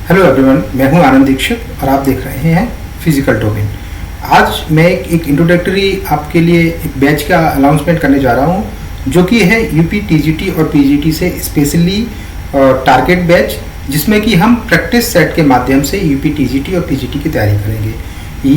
Hello everyone, मैं हूं आनंद दीक्षित और आप देख रहे हैं फिजिकल टोकन। आज मैं एक इंट्रोडक्टरी आपके लिए एक बैच का अनाउंसमेंट करने जा रहा हूं, जो कि है यूपी टीजीटी और पीजीटी से स्पेशली टारगेट बैच, जिसमें कि हम प्रैक्टिस सेट के माध्यम से यूपी टीजीटी और पीजीटी की तैयारी करेंगे।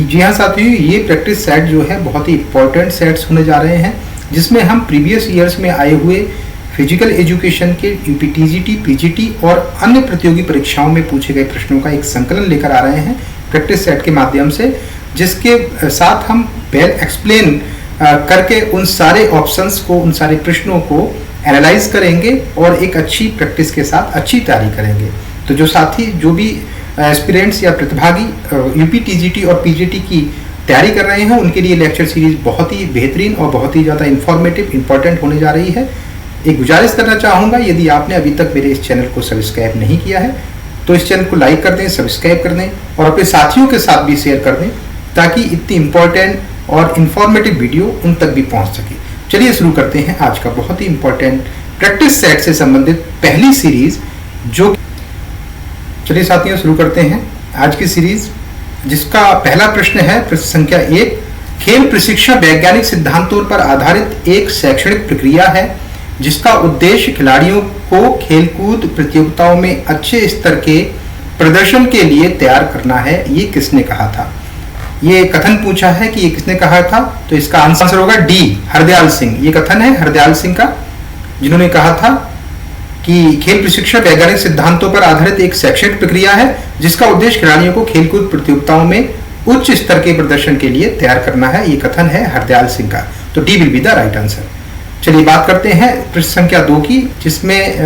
जी हाँ साथियों, ये प्रैक्टिस सेट जो है बहुत ही इंपॉर्टेंट सेट्स होने जा रहे हैं, जिसमें हम प्रीवियस ईयर्स में आए हुए फिजिकल एजुकेशन के यूपी टीजीटी, पीजीटी और अन्य प्रतियोगी परीक्षाओं में पूछे गए प्रश्नों का एक संकलन लेकर आ रहे हैं प्रैक्टिस सेट के माध्यम से, जिसके साथ हम वेल एक्सप्लेन करके उन सारे ऑप्शंस को, उन सारे प्रश्नों को एनालाइज करेंगे और एक अच्छी प्रैक्टिस के साथ अच्छी तैयारी करेंगे। तो जो साथी, जो भी एस्पिरेंट्स या प्रतिभागी यूपी टीजीटी और पीजीटी की तैयारी कर रहे हैं, उनके लिए लेक्चर सीरीज बहुत ही बेहतरीन और बहुत ही ज़्यादा इंफॉर्मेटिव, इंपॉर्टेंट होने जा रही है। एक गुजारिश करना चाहूँगा, यदि आपने अभी तक मेरे इस चैनल को सब्सक्राइब नहीं किया है तो इस चैनल को लाइक कर दें, सब्सक्राइब कर दें और अपने साथियों के साथ भी शेयर कर दें, ताकि इतनी इम्पोर्टेंट और इन्फॉर्मेटिव वीडियो उन तक भी पहुँच सके। चलिए शुरू करते हैं आज का बहुत ही इम्पोर्टेंट प्रैक्टिस सेट से संबंधित पहली सीरीज। चलिए साथियों, शुरू करते हैं आज की सीरीज, जिसका पहला प्रश्न है प्रश्न संख्या 1। खेल प्रशिक्षण वैज्ञानिक सिद्धांतों पर आधारित एक शैक्षणिक प्रक्रिया है जिसका उद्देश्य खिलाड़ियों को खेलकूद प्रतियोगिताओं में अच्छे स्तर के प्रदर्शन के लिए तैयार करना है। ये किसने कहा था? ये कथन पूछा है कि ये किसने कहा था, तो इसका आंसर होगा डी, हरदयाल सिंह। ये कथन है हरदयाल सिंह का, जिन्होंने कहा था कि खेल प्रशिक्षण वैज्ञानिक सिद्धांतों पर आधारित एक शैक्षणिक प्रक्रिया है जिसका उद्देश्य खिलाड़ियों को खेलकूद प्रतियोगिताओं में उच्च स्तर के प्रदर्शन के लिए तैयार करना है। ये कथन है हरदयाल सिंह का, तो D will be the right answer. चलिए बात करते हैं प्रश्न संख्या 2 की, जिसमें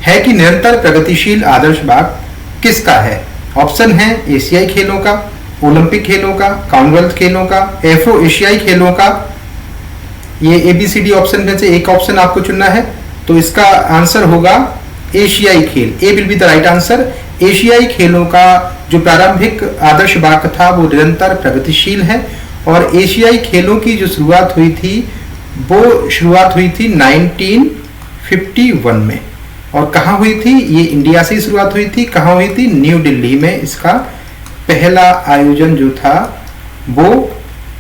है कि निरंतर प्रगतिशील आदर्श बाग किसका है? ऑप्शन है एशियाई खेलों का, ओलंपिक खेलों का, कॉमनवेल्थ खेलों का, एफ्रो एशियाई खेलों का। ये ABCD ऑप्शन में से एक ऑप्शन आपको चुनना है, तो इसका आंसर होगा एशियाई खेल। A will be the right answer. एशियाई खेलों का जो प्रारंभिक आदर्श बाग था वो निरंतर प्रगतिशील है, और एशियाई खेलों की जो शुरुआत हुई थी वो शुरुआत हुई थी 1951 में। और कहाँ हुई थी? ये इंडिया से शुरुआत हुई थी। कहाँ हुई थी? न्यू दिल्ली में इसका पहला आयोजन जो था वो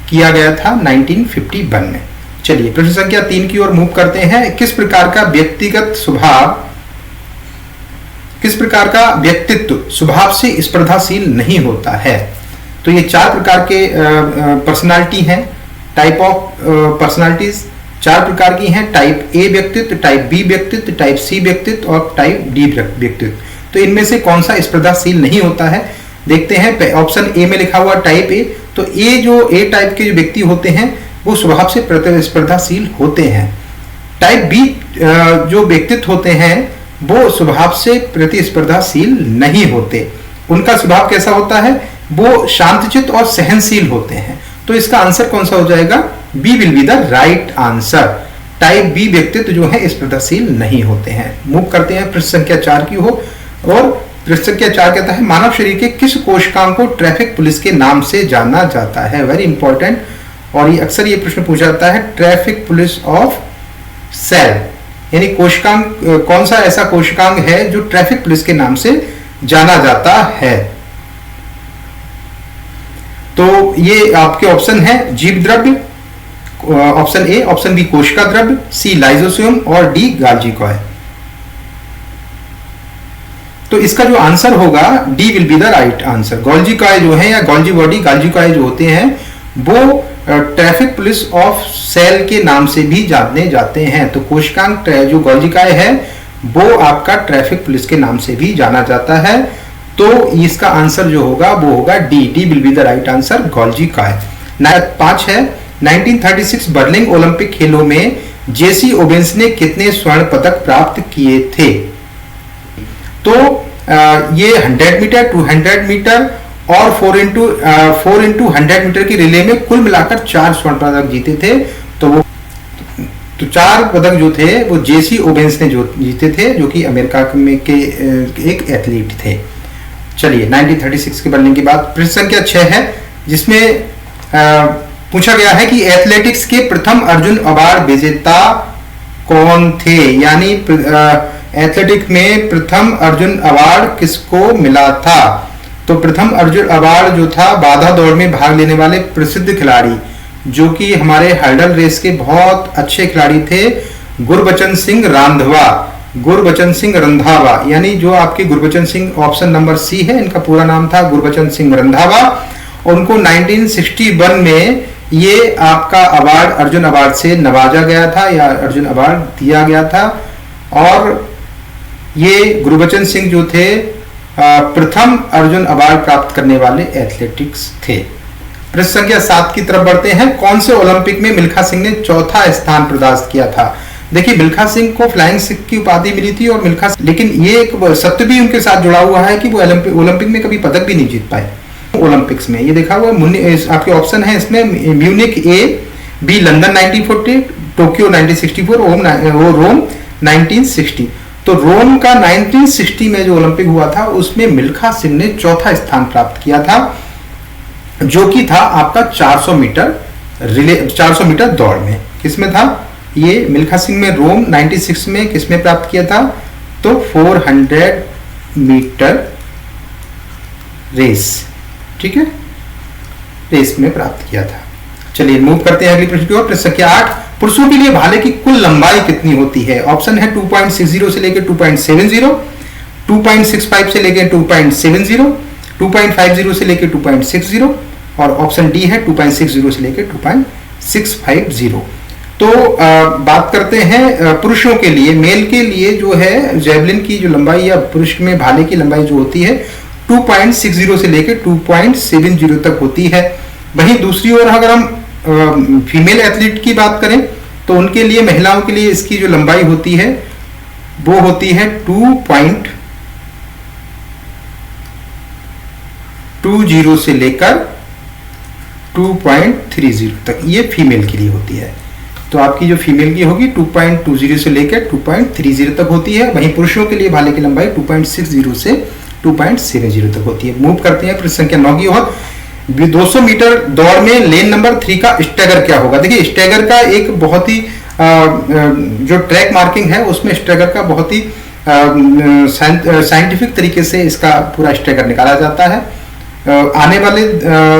किया गया था 1951 में। चलिए प्रश्न संख्या 3 की ओर मूव करते हैं। किस प्रकार का व्यक्तित्व स्वभाव से स्पर्धाशील नहीं होता है? तो ये 4 प्रकार के पर्सनालिटी हैं, टाइप ऑफ पर्सनालिटीज 4 प्रकार की हैं। टाइप ए व्यक्तित्व, टाइप बी व्यक्तित्व, टाइप सी व्यक्तित्व और टाइप डी व्यक्तित्व। तो इनमें से कौन सा स्पर्धाशील नहीं होता है? देखते हैं। ऑप्शन ए में लिखा हुआ टाइप ए, तो ए टाइप के जो व्यक्ति होते हैं वो स्वभाव से प्रतिस्पर्धाशील होते हैं। टाइप बी जो व्यक्तित्व होते हैं वो स्वभाव से प्रतिस्पर्धाशील नहीं होते। उनका स्वभाव कैसा होता है? वो शांतचित्त और सहनशील होते हैं। तो इसका आंसर कौन सा हो जाएगा? B will be the right answer. Type B व्यक्तित्व जो है स्पर्धाशील नहीं होते हैं। मूव करते हैं प्रश्न संख्या 4 की हो, और प्रश्न संख्या 4 कहता है मानव शरीर के किस कोशिकांग को ट्रैफिक पुलिस के नाम से जाना जाता है? वेरी इंपॉर्टेंट, और ये अक्सर ये प्रश्न पूछा जाता है, ट्रैफिक पुलिस ऑफ सेल, यानी कोशिकांग, कौन सा ऐसा कोशिकांग है जो ट्रैफिक पुलिस के नाम से जाना जाता है? तो ये आपके ऑप्शन है जीव द्रव्य, ऑप्शन ए, ऑप्शन बी कोशिका द्रव्य, सी लाइजोसोम और डी गाल्जी कॉय। तो इसका जो आंसर होगा D will be the right answer. Golgi coy जो है, या गोल्जी बॉडी, गाल्जी कॉय जो होते हैं वो ट्रैफिक पुलिस ऑफ सेल के नाम से भी जाने जाते हैं। तो कोशिकांग जो गोल्जी कॉय है वो आपका ट्रैफिक पुलिस के नाम से भी जाना जाता है। तो इसका आंसर जो होगा वो होगा D will be the right answer, Golgi coy. 5 है, 1936 बर्लिन ओलंपिक खेलों में जेसी ओवेन्स ने कितने स्वर्ण पदक प्राप्त किए थे? तो ये 100 मीटर, 200 मीटर और 4x100 मीटर की रिले में कुल मिलाकर 4 स्वर्ण पदक जीते थे। तो 4 पदक जो थे वो जेसी ओवेन्स ने जो जीते थे, जो कि अमेरिका में के एक एथलीट थे। चलिए 1936 के बर्लिन की बात। प्रश्न संख्या 6 है, जिसमें पूछा गया है कि एथलेटिक्स के प्रथम अर्जुन अवार्ड विजेता कौन थे? यानी एथलेटिक में प्रथम अर्जुन अवार्ड किसको मिला था? तो प्रथम अर्जुन अवार्ड जो था बाधा दौड़ में भाग लेने वाले प्रसिद्ध खिलाड़ी, जो कि हमारे हर्डल रेस के बहुत अच्छे खिलाड़ी थे, गुरबचन सिंह रांधवा, गुरबचन सिंह रंधावा, यानी जो आपके Gurbachan Singh option number C है, इनका पूरा नाम था गुरबचन सिंह रंधावा। और उनको 1961 में ये आपका अवार्ड अर्जुन अवार्ड से नवाजा गया था या अर्जुन अवार्ड दिया गया था। और ये गुरबचन सिंह जो थे प्रथम अर्जुन अवार्ड प्राप्त करने वाले एथलेटिक्स थे। प्रश्न संख्या 7 की तरफ बढ़ते हैं। कौन से ओलंपिक में मिल्खा सिंह ने चौथा स्थान प्रदान किया था? देखिए, मिल्खा सिंह को फ्लाइंग सिख की उपाधि मिली थी और लेकिन ये एक सत्य भी उनके साथ जुड़ा हुआ है कि वो ओलंपिक में कभी पदक भी नहीं जीत पाए। ओलंपिक्स में ये देखा हुआ आपके ऑप्शन है इसमें, म्यूनिक ए, बी लंदन 1940, टोक्यो 1964, रोम 1960। तो रोम का 1960 में जो ओलंपिक हुआ था उसमें मिल्खा सिंह ने चौथा स्थान प्राप्त किया था, जो कि था आपका 400 मीटर दौड़ में। किसमें था ये? मिल्खा सिंह में रोम 96 में किसमें प्राप्त किया था? तो 400 मीटर रेस, ठीक है, रेस में प्राप्त किया था। चलिए मूव करते हैं अगली प्रश्न की ओर। प्रश्न संख्या 8, पुरुषों के लिए भाले की कुल लंबाई कितनी होती है? ऑप्शन है 2.60 से लेकर 2.70, 2.65 से लेकर 2.70, 2.50 से लेकर 2.60 और ऑप्शन डी है 2.60 से लेकर 2.650। तो बात करते हैं पुरुषों के लिए, मेल के लिए जो है जेवलिन की जो लंबाई या पुरुष में भाले की लंबाई जो होती है 2.60 से लेकर 2.70 तक होती है। वहीं दूसरी ओर अगर हम फीमेल एथलीट की बात करें तो उनके लिए, महिलाओं के लिए इसकी जो लंबाई होती है वो होती है 2.20 से लेकर 2.30 तक, ये फीमेल के लिए होती है। तो आपकी जो फीमेल की होगी 2.20 से लेकर 2.30 तक होती है। वहीं पुरुषों के लिए भाले की लंबाई 2.60 से 2.70 तक होती है। मूव करते हैं प्रश्न संख्या 9 की ओर। 200 मीटर दौड़ में लेन नंबर 3 का स्टैगर क्या होगा? देखिए, स्टैगर का एक बहुत ही जो ट्रैक मार्किंग है उसमें स्टैगर का बहुत ही साइंटिफिक तरीके से इसका पूरा स्टैगर निकाला जाता है। आने वाले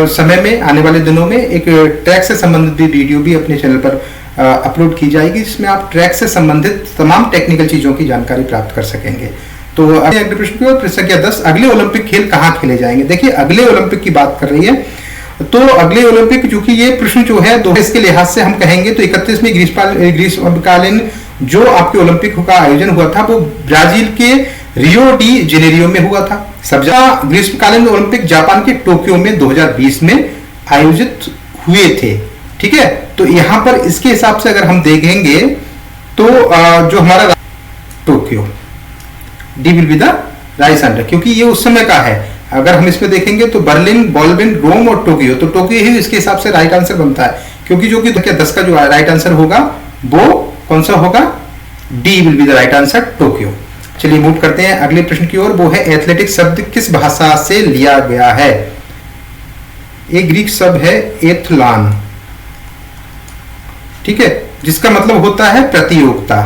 समय में, आने वाले दिनों में एक ट्रैक से संबंधित वीडियो भी अपने चैनल पर अपलोड की जाएगी, जिसमें आप ट्रैक से संबंधित तमाम टेक्निकल चीजों की जानकारी प्राप्त कर सकेंगे। तो अगले प्रश्न की ओर। प्रश्न संख्या 10, अगले ओलंपिक खेल कहाँ खेले जाएंगे? देखिए, अगले ओलंपिक की बात कर रही है, तो अगले ओलंपिक, चूंकि ये प्रश्न जो है इसके लिहाज से हम कहेंगे तो 31वें ग्रीष्मकालीन जो आपके ओलंपिक का आयोजन हुआ था वो ब्राजील के रियो डी जेनेरियो में हुआ था। सबसे ग्रीष्मकालीन ओलंपिक जापान के टोक्यो में 2020 में आयोजित हुए थे, ठीक है। तो यहाँ पर इसके हिसाब से अगर हम देखेंगे तो जो हमारा Tokyo, D will be the right answer, क्योंकि ये उस समय का है। अगर हम इसमें देखेंगे तो बर्लिन, बॉल्बिन, रोम और टोक्यो, तो टोक्यो ही इसके हिसाब से राइट आंसर बनता है, क्योंकि जो कि 10 का जो राइट आंसर होगा वो कौन सा होगा? D will be the right answer, Tokyo. चलिए मूव करते हैं अगले प्रश्न की ओर। वो है एथलेटिक शब्द किस भाषा से लिया गया है? एक ग्रीक शब्द है एथलान, ठीक है, जिसका मतलब होता है प्रतियोगिता।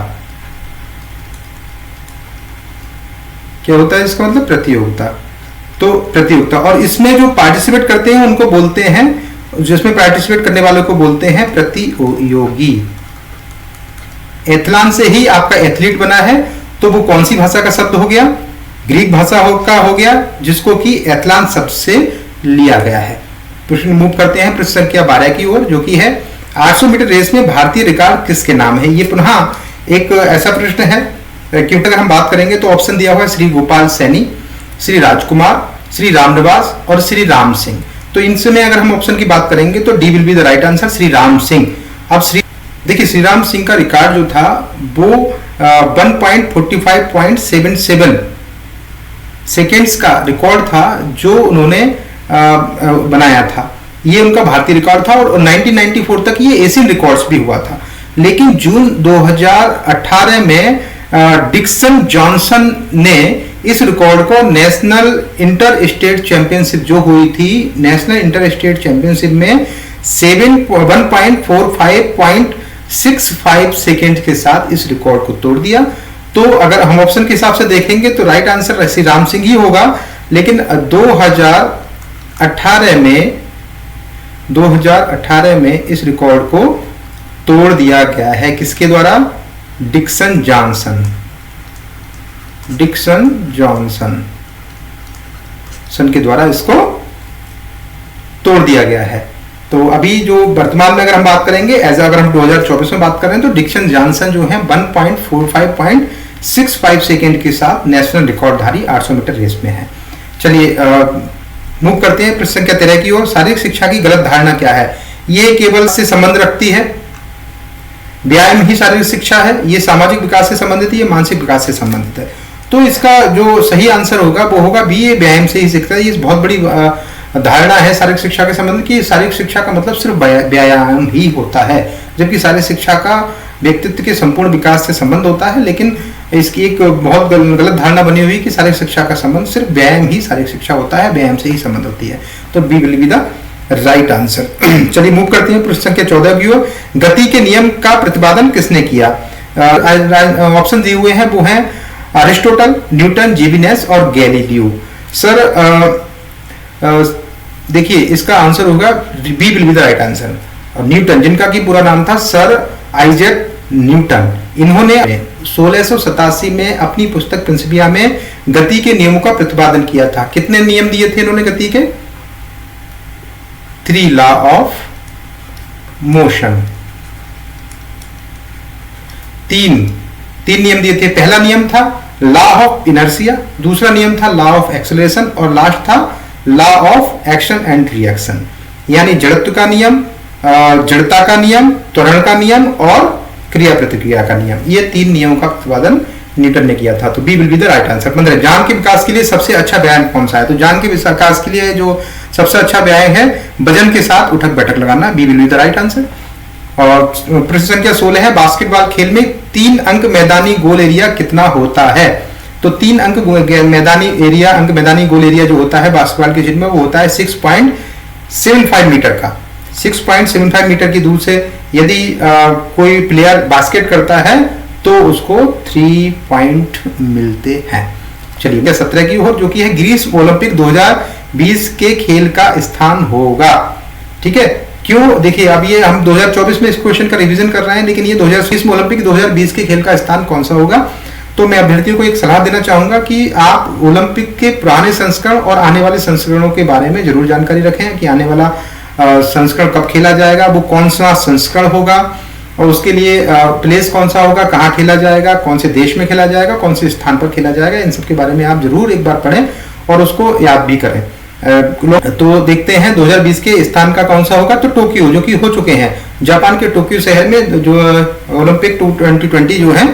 क्या होता है इसका मतलब? प्रतियोगिता। तो प्रतियोगिता, और इसमें जो पार्टिसिपेट करते हैं उनको बोलते हैं, जिसमें पार्टिसिपेट करने वालों को बोलते हैं प्रतियोगी। एथलान से ही आपका एथलीट बना है, तो वो कौन सी भाषा का शब्द हो गया? ग्रीक भाषा का हो गया, जिसको कि एथलान शब्द से लिया गया है। प्रश्न मूव करते हैं प्रश्न संख्या 12 की ओर, जो कि है 800 मीटर रेस में भारतीय रिकॉर्ड किसके नाम है? ये पुनः एक ऐसा प्रश्न है, क्योंकि अगर हम बात करेंगे तो ऑप्शन दिया हुआ है श्री गोपाल सैनी, श्री राजकुमार, श्री रामनिवास और श्री राम सिंह। तो इनसे में अगर हम ऑप्शन की बात करेंगे तो D will be the right answer, Shri Ram Singh. अब देखिए, श्री राम सिंह का रिकॉर्ड जो था वो 1.45.77 सेकेंड्स का रिकॉर्ड था जो उन्होंने बनाया था। ये उनका भारतीय रिकॉर्ड था और 1994 तक ये एशियन रिकॉर्ड्स भी हुआ था। लेकिन जून 2018 में डिक्सन जॉनसन ने इस रिकॉर्ड को नेशनल इंटर स्टेट चैंपियनशिप जो हुई थी, नेशनल इंटर स्टेट चैंपियनशिप में 1.45.65 सेकेंड के साथ इस रिकॉर्ड को तोड़ दिया। तो अगर हम ऑप्शन के हिसाब से देखेंगे तो राइट आंसर श्री राम सिंह ही होगा, लेकिन 2018 में इस रिकॉर्ड को तोड़ दिया गया है। किसके द्वारा? डिक्सन जॉनसन के द्वारा इसको तोड़ दिया गया है। तो अभी जो वर्तमान में अगर हम बात करेंगे अगर हम 2024 में बात कर रहे हैं तो डिक्सन जॉनसन जो है 1.45.65 सेकेंड के साथ नेशनल रिकॉर्डधारी 800 मीटर रेस में है। चलिए मूव करते हैं प्रश्न संख्या 13 की ओर। शारीरिक शिक्षा की गलत धारणा क्या है? ये केवल से संबंध रखती है, व्यायाम ही शारीरिक शिक्षा है, ये सामाजिक विकास से संबंधित है, ये मानसिक विकास से संबंधित है। तो इसका जो सही आंसर होगा वो होगा बी, ये व्यायाम से ही सीखता है। ये बहुत बड़ी धारणा है शारीरिक शिक्षा के संबंध की। शारीरिक शिक्षा का मतलब सिर्फ व्यायाम ही होता है, जबकि शारीरिक शिक्षा का व्यक्तित्व के संपूर्ण विकास से संबंध होता है। लेकिन इसकी एक बहुत गलत धारणा बनी हुई कि शारीरिक शिक्षा का संबंध सिर्फ व्यायाम ही शारीरिक शिक्षा होता है, व्यायाम से ही संबंध होती है। तो B will be the right answer. चलिए मूव करते हैं प्रश्न संख्या 14 की ओर। गति के नियम का प्रतिपादन किसने किया? ऑप्शन दिए हुए हैं, वो हैं अरिस्टोटल, न्यूटन, जीविनेस और गैलीलियो। सर देखिए इसका आंसर होगा B will be the right answer. Newton, जिनका की पूरा नाम था सर आइजैक न्यूटन, इन्होंने 1687 में अपनी पुस्तक प्रिंसिपिया में गति के नियमों का प्रतिपादन किया था। कितने नियम दिए थे इन्होंने गति के? 3 लॉ ऑफ मोशन। तीन नियम दिए थे। पहला नियम था लॉ ऑफ इनर्शिया, दूसरा नियम था लॉ ऑफ एक्सेलरेशन और लास्ट था law of action and reaction, यानी जड़त्व का नियम, जड़ता का नियम, त्वरण का नियम और क्रिया प्रतिक्रिया का नियम। ये 3 नियमों का प्रतिपादन न्यूटन ने किया था। तो B will be the right answer. मतलब जान के विकास के लिए सबसे अच्छा व्यायाम कौन सा है? तो जान के विकास के लिए जो सबसे अच्छा व्यायाम है वजन के साथ उठक बैठक लगाना। B will be the right answer. और प्रश्न संख्या 16 है, बास्केटबॉल खेल में 3 अंक मैदानी गोल एरिया कितना होता है? तो 3 अंक मैदानी गोल एरिया जो होता है बास्केटबॉल के खेल में वो होता है 6.75 मीटर का। 6.75 मीटर की दूर से यदि कोई प्लेयर बास्केट करता है तो उसको 3 पॉइंट मिलते हैं। चलिए 17 की ओर, जो कि है ग्रीस ओलंपिक 2020 के खेल का स्थान होगा। ठीक है, क्यों? देखिए अब ये हम 2024 में इस क्वेश्चन का रिवीजन कर रहे हैं, लेकिन ये 2020 में ओलंपिक 2020 के खेल का स्थान कौन सा होगा? तो मैं अभ्यर्थियों को एक सलाह देना चाहूंगा कि आप ओलंपिक के पुराने संस्करण और आने वाले संस्करणों के बारे में जरूर जानकारी रखें कि आने वाला संस्करण कब खेला जाएगा, वो कौन सा संस्करण होगा और उसके लिए प्लेस कौन सा होगा, कहाँ खेला जाएगा, कौन से देश में खेला जाएगा, कौन से स्थान पर खेला जाएगा। इन सब के बारे में आप जरूर एक बार पढ़ें और उसको याद भी करें। तो देखते हैं 2020 के स्थान का कौन सा होगा। तो टोक्यो, जो कि हो चुके हैं, जापान के टोक्यो शहर में जो ओलंपिक 2020 जो है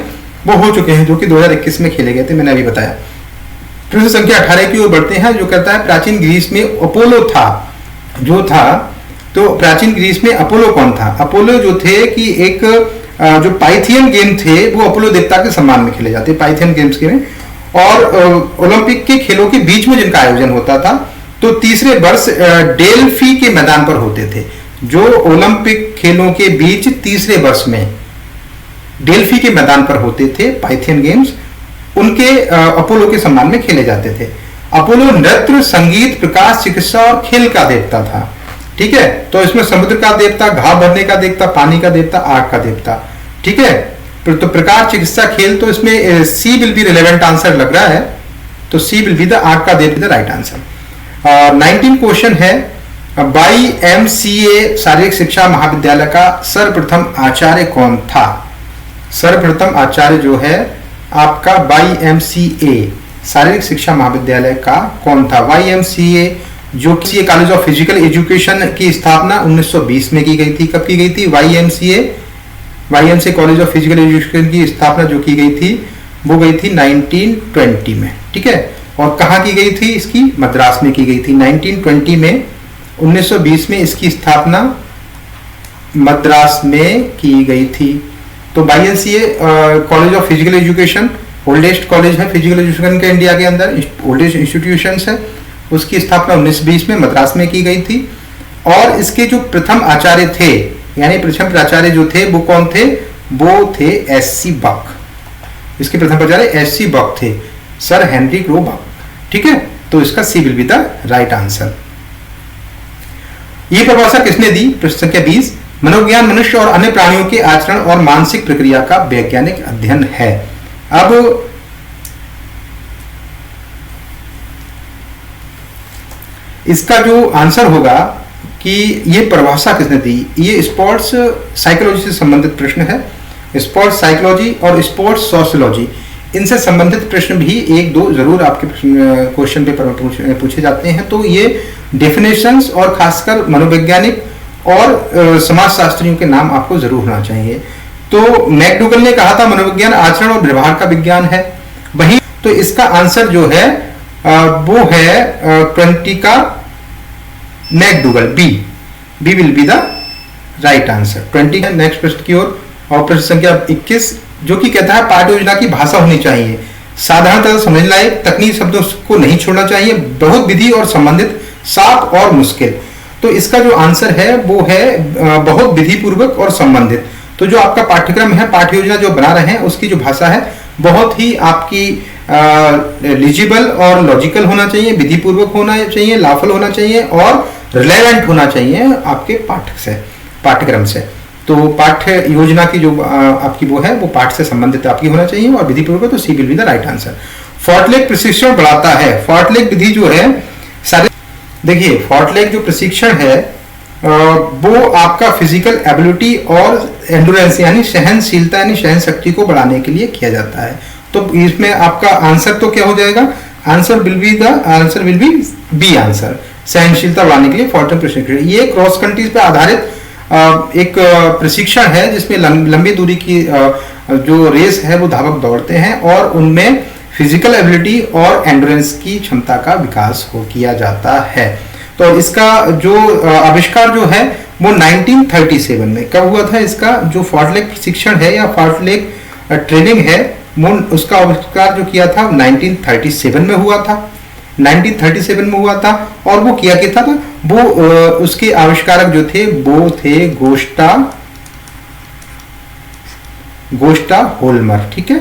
वो हो चुके हैं, जो कि 2021 में खेले गए थे, मैंने अभी बताया। प्रश्न संख्या 18 की ओर बढ़ते हैं, जो कहता है प्राचीन ग्रीस में अपोलो था तो प्राचीन ग्रीस में अपोलो कौन था? अपोलो जो थे कि एक जो पाइथियन गेम थे वो अपोलो देवता के सम्मान में खेले जाते, पाइथियन गेम्स के में। और ओलंपिक के खेलों के बीच में जिनका आयोजन होता था तो तीसरे वर्ष डेल्फी के मैदान पर होते थे। जो ओलंपिक खेलों के बीच तीसरे वर्ष में डेल्फी के मैदान पर होते थे पाइथियन गेम्स, उनके अपोलो के सम्मान में खेले जाते थे। अपोलो नृत्य, संगीत, प्रकाश, चिकित्सा और खेल का देवता था। ठीक है, तो इसमें समुद्र का देवता, घाव भरने का देवता, पानी का देवता, आग का देवता। ठीक है, तो प्रकाश, चिकित्सा, खेल, तो इसमें सी विल बी रिलेवेंट आंसर लग रहा है। तो सी विल बी द आग का देवता राइट आंसर। 19 क्वेश्चन है, YMCA शारीरिक शिक्षा महाविद्यालय का सर्वप्रथम आचार्य कौन था? सर्वप्रथम आचार्य जो है आपका YMCA शारीरिक शिक्षा महाविद्यालय का कौन था? YMCA जो कि कॉलेज ऑफ फिजिकल एजुकेशन की स्थापना 1920 में की गई थी। कब की गई थी? YMCA college of physical education की स्थापना जो की गई थी वो गई थी 1920 में। ठीक है, और कहाँ की गई थी? इसकी मद्रास में की गई थी 1920 में। 1920 में इसकी स्थापना मद्रास में की गई थी। तो YMCA college of physical education oldest college है फिजिकल एजुकेशन के इंडिया के अंदर, ओल्डेस्ट इंस्टीट्यूशन है। उसकी स्थापना 1920 में मद्रास में की गई थी। और इसके जो प्रथम आचार्य थे, यानी प्रथम प्राचार्य जो थे वो कौन थे? वो थे SC बक। इसके प्रथम प्राचार्य एच.सी. बक थे, सर हेनरी क्रो बक। ठीक है, तो इसका C will be the right answer. ये परिभाषा किसने दी? प्रश्न संख्या 20, मनोविज्ञान मनुष्य और अन्य प्राणियों के आचरण और मानसिक प्रक्रिया का वैज्ञानिक अध्ययन है। अब इसका जो आंसर होगा कि ये परिभाषा किसने दी, ये स्पोर्ट्स साइकोलॉजी से संबंधित प्रश्न है। स्पोर्ट्स साइकोलॉजी और स्पोर्ट्स सोशियोलॉजी, इनसे संबंधित प्रश्न भी एक दो जरूर आपके क्वेश्चन पेपर में पूछे जाते हैं। तो ये डेफिनेशंस और खासकर मनोवैज्ञानिक और समाजशास्त्रियों के नाम आपको जरूर होना चाहिए। तो मैकडूगल ने कहा था मनोविज्ञान आचरण और व्यवहार का विज्ञान है, वही तो इसका आंसर जो है वो है 20 का McDougall, B will be the right answer. 20 का नेक्स्ट प्रश्न की ओर, और प्रश्न संख्या 21 जो कि कहता है पाठ्य योजना की भाषा होनी चाहिए साधारणतः समझने लायक, तकनीकी शब्दों को नहीं छोड़ना चाहिए, बहुत विधि और संबंधित, साफ और मुश्किल। तो इसका जो आंसर है वो है बहुत विधि पूर्वक और संबंधित। तो जो आपका पाठ्यक्रम है, पाठ्य योजना जो बना रहे हैं, उसकी जो भाषा है बहुत ही आपकी एलिजिबल और लॉजिकल होना चाहिए, विधि पूर्वक होना चाहिए, लाफल होना चाहिए और रिलेवेंट होना चाहिए आपके पाठ्यक्रम से। तो पाठ्य योजना की जो आपकी वो है वो पाठ से संबंधित आपकी होना चाहिए और विधि पूर्वक, तो C will be the right answer. Fartlek प्रशिक्षण बढ़ाता है, फोर्टलेग विधि जो है सारे, देखिए फोर्टलेग जो प्रशिक्षण है वो आपका फिजिकल एबिलिटी और एंडुरेंस यानी सहनशीलता यानी सहन शक्ति को बढ़ाने के लिए किया जाता है। तो इसमें आपका आंसर तो क्या हो जाएगा? Answer will be B answer, सहनशीलता बढ़ाने के लिए फोर्टलेग प्रशिक्षण। ये क्रॉस कंट्री पे आधारित एक प्रशिक्षण है जिसमें लंबी दूरी की जो रेस है वो धावक दौड़ते हैं और उनमें फिजिकल एबिलिटी और एंडुरेंस की क्षमता का विकास किया जाता है। तो इसका जो आविष्कार जो है वो 1937 में कब हुआ था? इसका जो फोर्टलेग प्रशिक्षण है या फोर्टलेग ट्रेनिंग है वो उसका आविष्कार जो किया था 1937 में हुआ था, 1937 में हुआ था। और वो किया था वो उसके आविष्कारक जो थे वो थे गोस्टा होल्मर। ठीक है,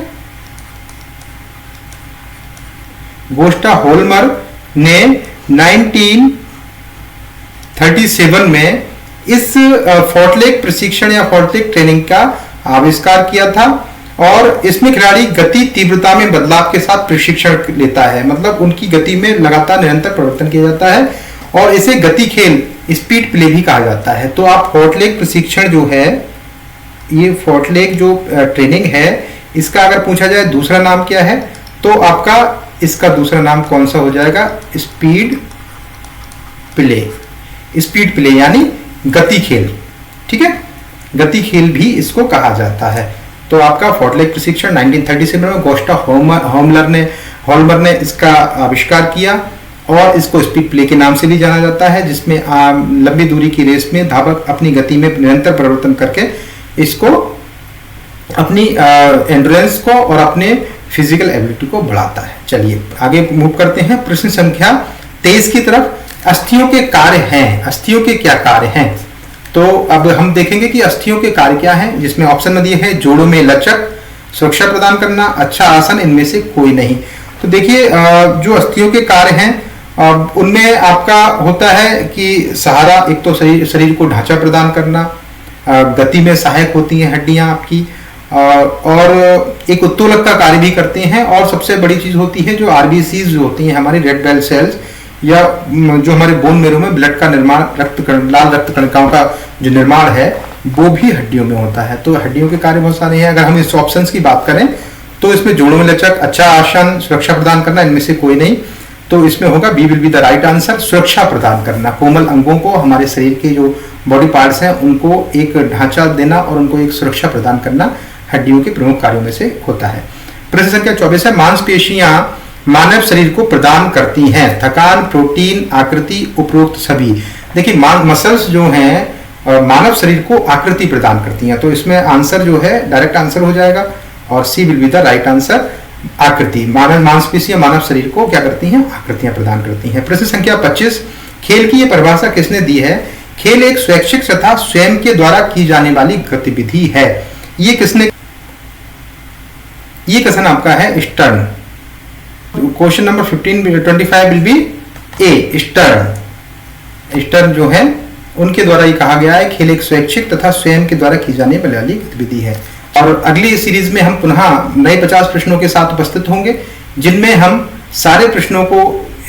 गोस्टा होल्मर ने 1937 में इस फोर्टलेग प्रशिक्षण या फोर्टलेग ट्रेनिंग का आविष्कार किया था। और इसमें खिलाड़ी गति तीव्रता में बदलाव के साथ प्रशिक्षण लेता है, मतलब उनकी गति में लगातार निरंतर परिवर्तन किया जाता है और इसे गति खेल स्पीड प्ले भी कहा जाता है। तो आप फोर्टलेग प्रशिक्षण जो है, ये फोर्टलेग जो ट्रेनिंग है, इसका अगर पूछा जाए दूसरा नाम क्या है तो आपका इसका दूसरा नाम कौन सा हो जाएगा? स्पीड प्ले यानी गति खेल। ठीक है, गति खेल भी इसको कहा जाता है। तो आपका फोर्टलेग प्रशिक्षण 1937 में गोस्टा होल्मर ने इसका आविष्कार किया और इसको स्पीड प्ले के नाम से भी जाना जाता है, जिसमें लंबी दूरी की रेस में धावक अपनी गति में निरंतर परिवर्तन करके इसको अपनी एंड्योरेंस को और अपने फिजिकल एबिलिटी को बढ़ाता है। चलिए आगे मूव करते हैं प्रश्न संख्या 23 की तरफ। अस्थियों के कार्य हैं, अस्थियों के क्या कार्य हैं? तो अब हम देखेंगे कि अस्थियों के कार्य क्या हैं, जिसमें ऑप्शन में दिए हैं जोड़ों में लचक, सुरक्षा प्रदान करना, अच्छा आसन, इनमें से कोई नहीं। तो देखिए जो अस्थियों के कार्य हैं उनमें आपका होता है कि सहारा, एक तो शरीर को ढांचा प्रदान करना, गति में सहायक होती हैं हड्डियां आपकी, और एक उत्तोलक का कार्य भी करते हैं। और सबसे बड़ी चीज होती है जो आरबीसीज जो होती हैं हमारी रेड ब्लड सेल्स, या जो हमारे बोन मेरो में ब्लड का निर्माण, लाल रक्त कणिकाओं का जो निर्माण है वो भी हड्डियों में होता है। तो हड्डियों के कार्य बहुत सारे हैं। अगर हम इस ऑप्शंस की बात करें तो इसमें जोड़ों में लचक, अच्छा आसन, सुरक्षा प्रदान करना, इनमें से कोई नहीं। तो इसमें होगा B will be the right answer, सुरक्षा प्रदान करना। कोमल अंगों को, हमारे शरीर के जो बॉडी पार्ट्स हैं उनको एक ढांचा देना और उनको एक सुरक्षा प्रदान करना हड्डियों के प्रमुख कार्यों में से होता है। प्रश्न संख्या 24 है, मांसपेशियां मानव शरीर को प्रदान करती हैं थकान, प्रोटीन, आकृति, उपरोक्त सभी। देखिए मसल्स जो हैं मानव शरीर को आकृति प्रदान करती हैं। तो इसमें आंसर जो है डायरेक्ट आंसर हो जाएगा और C will be the right answer, आकृति। मांसपेशियां मानव शरीर को क्या करती हैं? आकृतियां प्रदान करती हैं। प्रश्न संख्या 25, खेल की यह परिभाषा किसने दी है? खेल एक स्वैच्छिक तथा स्वयं के द्वारा की जाने वाली गतिविधि है। ये किसने ये क्वेश्चन आपका है stern. Question number 25 will be A stern. Stern जो है उनके द्वारा ये कहा गया है खेल एक स्वैच्छिक तथा स्वयं के द्वारा की जाने वाली गतिविधि है। और अगली सीरीज में हम पुनः नए 50 प्रश्नों के साथ उपस्थित होंगे, जिनमें हम सारे प्रश्नों को,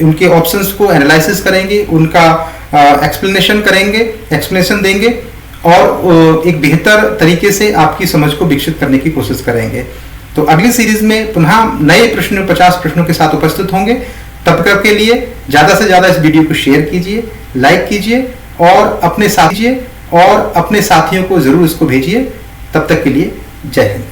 उनके ऑप्शंस को एनालिसिस करेंगे, उनका एक्सप्लेनेशन देंगे और एक बेहतर तरीके से आपकी समझ को विकसित करने की कोशिश करेंगे। तो अगली सीरीज में पुनः नए 50 प्रश्नों के साथ उपस्थित होंगे। तब तक के लिए ज्यादा से ज्यादा इस वीडियो को शेयर कीजिए, लाइक कीजिए और अपने साथियों को जरूर इसको भेजिए। तब तक के लिए जय हिंद।